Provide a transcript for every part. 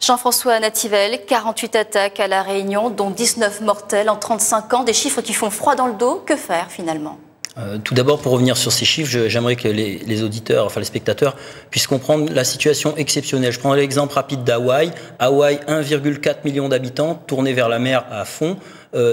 Jean-François Nativelle, 48 attaques à La Réunion, dont 19 mortelles en 35 ans. Des chiffres qui font froid dans le dos. Que faire finalement ? Tout d'abord, pour revenir sur ces chiffres, j'aimerais que les auditeurs, enfin les spectateurs, puissent comprendre la situation exceptionnelle. Je prends l'exemple rapide d'Hawaï. Hawaï, 1,4 million d'habitants, tournés vers la mer à fond.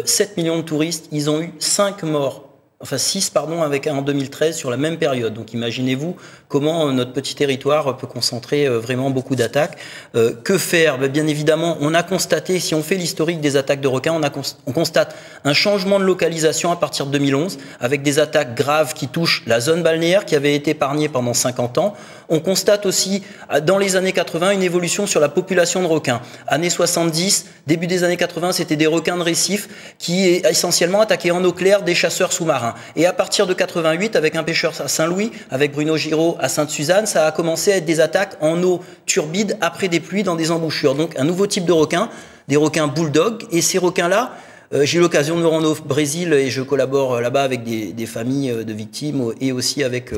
7 millions de touristes, ils ont eu 5 morts. Enfin 6 pardon, en 2013 sur la même période. Donc imaginez-vous comment notre petit territoire peut concentrer vraiment beaucoup d'attaques. Que faire ? Bien évidemment, on a constaté, si on fait l'historique des attaques de requins, on constate un changement de localisation à partir de 2011 avec des attaques graves qui touchent la zone balnéaire qui avait été épargnée pendant 50 ans. On constate aussi dans les années 80 une évolution sur la population de requins. Années 70, début des années 80, c'était des requins de récif qui essentiellement attaquaient en eau claire des chasseurs sous-marins. Et à partir de 88, avec un pêcheur à Saint-Louis, avec Bruno Giraud à Sainte-Suzanne, ça a commencé à être des attaques en eau turbide après des pluies dans des embouchures. Donc un nouveau type de requin, des requins bulldog. Et ces requins-là, j'ai eu l'occasion de me rendre au Brésil et je collabore là-bas avec des familles de victimes et aussi avec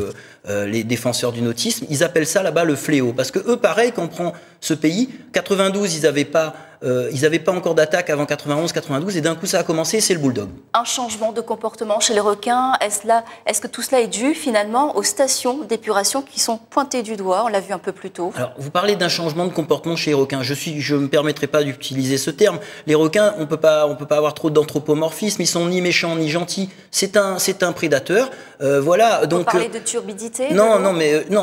les défenseurs du nautisme. Ils appellent ça là-bas le fléau. Parce que eux, pareil, quand on prend ce pays, 92, ils n'avaient pas encore d'attaque avant 91, 92, et d'un coup ça a commencé, c'est le bulldog. Un changement de comportement chez les requins, est-ce que tout cela est dû finalement aux stations d'épuration qui sont pointées du doigt? On l'a vu un peu plus tôt. Alors, vous parlez d'un changement de comportement chez les requins. Je me permettrai pas d'utiliser ce terme. Les requins, on peut pas avoir trop d'anthropomorphisme. Ils sont ni méchants ni gentils. C'est un prédateur. Voilà. Donc. On parlait de turbidité. Non,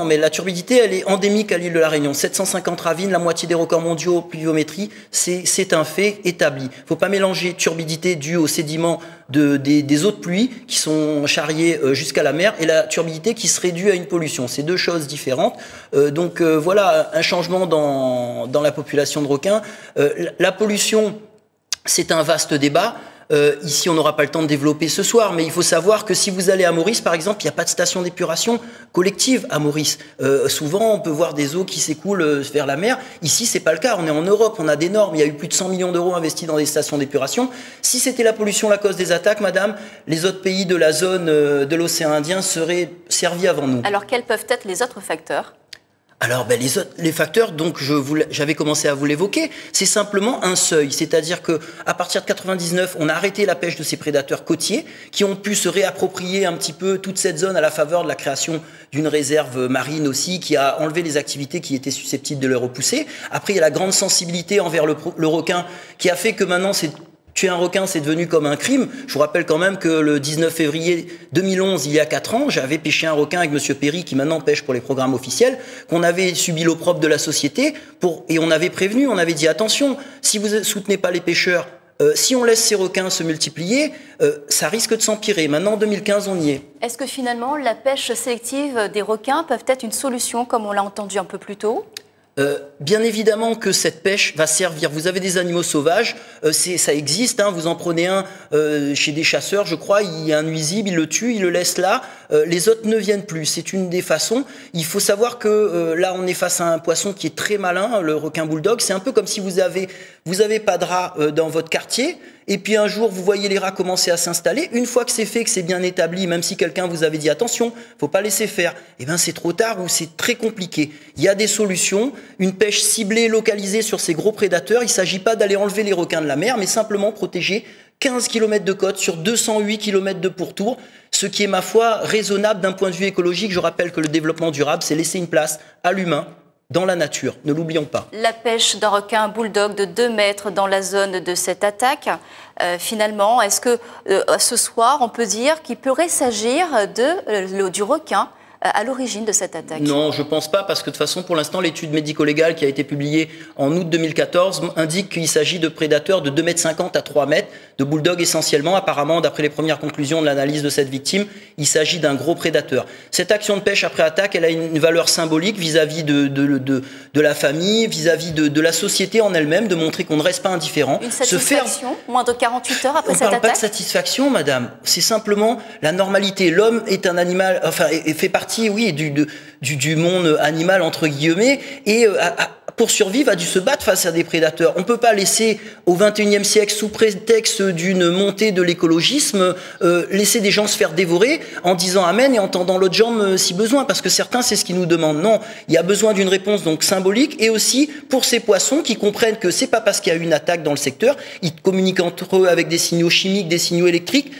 mais la turbidité, elle est endémique à l'île de la Réunion. 750 ravines, la moitié des records mondiaux pluviométrie. C'est un fait établi. Faut pas mélanger turbidité due aux sédiments des eaux de pluie qui sont charriés jusqu'à la mer et la turbidité qui serait due à une pollution. C'est deux choses différentes. Donc voilà un changement dans la population de requins. La pollution, c'est un vaste débat. Ici, on n'aura pas le temps de développer ce soir, mais il faut savoir que si vous allez à Maurice, par exemple, il n'y a pas de station d'épuration collective à Maurice. Souvent, on peut voir des eaux qui s'écoulent vers la mer. Ici, c'est pas le cas. On est en Europe, on a des normes. Il y a eu plus de 100 millions d'euros investis dans des stations d'épuration. Si c'était la pollution la cause des attaques, madame, les autres pays de la zone de l'océan Indien seraient servis avant nous. Alors, quels peuvent être les autres facteurs ? Alors, les facteurs, donc j'avais commencé à vous l'évoquer, c'est simplement un seuil. C'est-à-dire que à partir de 99, on a arrêté la pêche de ces prédateurs côtiers qui ont pu se réapproprier un petit peu toute cette zone à la faveur de la création d'une réserve marine aussi, qui a enlevé les activités qui étaient susceptibles de les repousser. Après, il y a la grande sensibilité envers le requin qui a fait que maintenant, tuer un requin, c'est devenu comme un crime. Je vous rappelle quand même que le 19 février 2011, il y a 4 ans, j'avais pêché un requin avec Monsieur Perry, qui maintenant pêche pour les programmes officiels, qu'on avait subi l'opprobre de la société, et on avait prévenu, on avait dit attention, si vous soutenez pas les pêcheurs, si on laisse ces requins se multiplier, ça risque de s'empirer. Maintenant, en 2015, on y est. Est-ce que finalement, la pêche sélective des requins peut être une solution, comme on l'a entendu un peu plus tôt ? Bien évidemment que cette pêche va servir. Vous avez des animaux sauvages, ça existe. Vous en prenez un chez des chasseurs, je crois. Il y a un nuisible, il le tue, il le laisse là. Les autres ne viennent plus. C'est une des façons. Il faut savoir que là, on est face à un poisson qui est très malin, le requin bulldog. C'est un peu comme si vous avez pas de rats dans votre quartier. Et puis un jour, vous voyez les rats commencer à s'installer. Une fois que c'est fait, que c'est bien établi, même si quelqu'un vous avait dit attention, faut pas laisser faire, c'est trop tard ou c'est très compliqué. Il y a des solutions. Une pêche ciblée, localisée sur ces gros prédateurs. Il ne s'agit pas d'aller enlever les requins de la mer, mais simplement protéger 15 km de côte sur 208 km de pourtour, ce qui est, ma foi, raisonnable d'un point de vue écologique. Je rappelle que le développement durable, c'est laisser une place à l'humain dans la nature, ne l'oublions pas. La pêche d'un requin bulldog de 2 mètres dans la zone de cette attaque, finalement, est-ce que ce soir, on peut dire qu'il pourrait s'agir du requin à l'origine de cette attaque? Non, je pense pas, parce que de toute façon, pour l'instant, l'étude médico-légale qui a été publiée en août 2014 indique qu'il s'agit de prédateurs de 2,50 m à 3 mètres, de bulldogs essentiellement. Apparemment, d'après les premières conclusions de l'analyse de cette victime, il s'agit d'un gros prédateur. Cette action de pêche après attaque, elle a une valeur symbolique vis-à-vis de la famille, vis-à-vis de la société en elle-même, de montrer qu'on ne reste pas indifférent. Une satisfaction, moins de 48 heures après cette attaque? On ne parle pas de satisfaction, madame. C'est simplement la normalité. L'homme est un animal, et fait partie, oui, du monde animal, entre guillemets, et pour survivre, a dû se battre face à des prédateurs. On ne peut pas laisser au XXIe siècle, sous prétexte d'une montée de l'écologisme, laisser des gens se faire dévorer en disant amen et en tendant l'autre jambe si besoin, parce que certains, c'est ce qu'ils nous demandent. Non, il y a besoin d'une réponse donc symbolique, et aussi pour ces poissons qui comprennent que c'est pas parce qu'il y a eu une attaque dans le secteur, ils communiquent entre eux avec des signaux chimiques, des signaux électriques.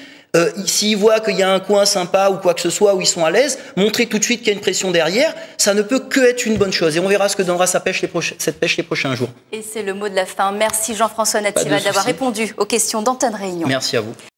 S'ils voient qu'il y a un coin sympa ou quoi que ce soit où ils sont à l'aise, montrer tout de suite qu'il y a une pression derrière, ça ne peut que être une bonne chose. Et on verra ce que donnera cette pêche les prochains jours. Et c'est le mot de la fin. Merci Jean-François Natival d'avoir répondu aux questions d'Antenne Réunion. Merci à vous.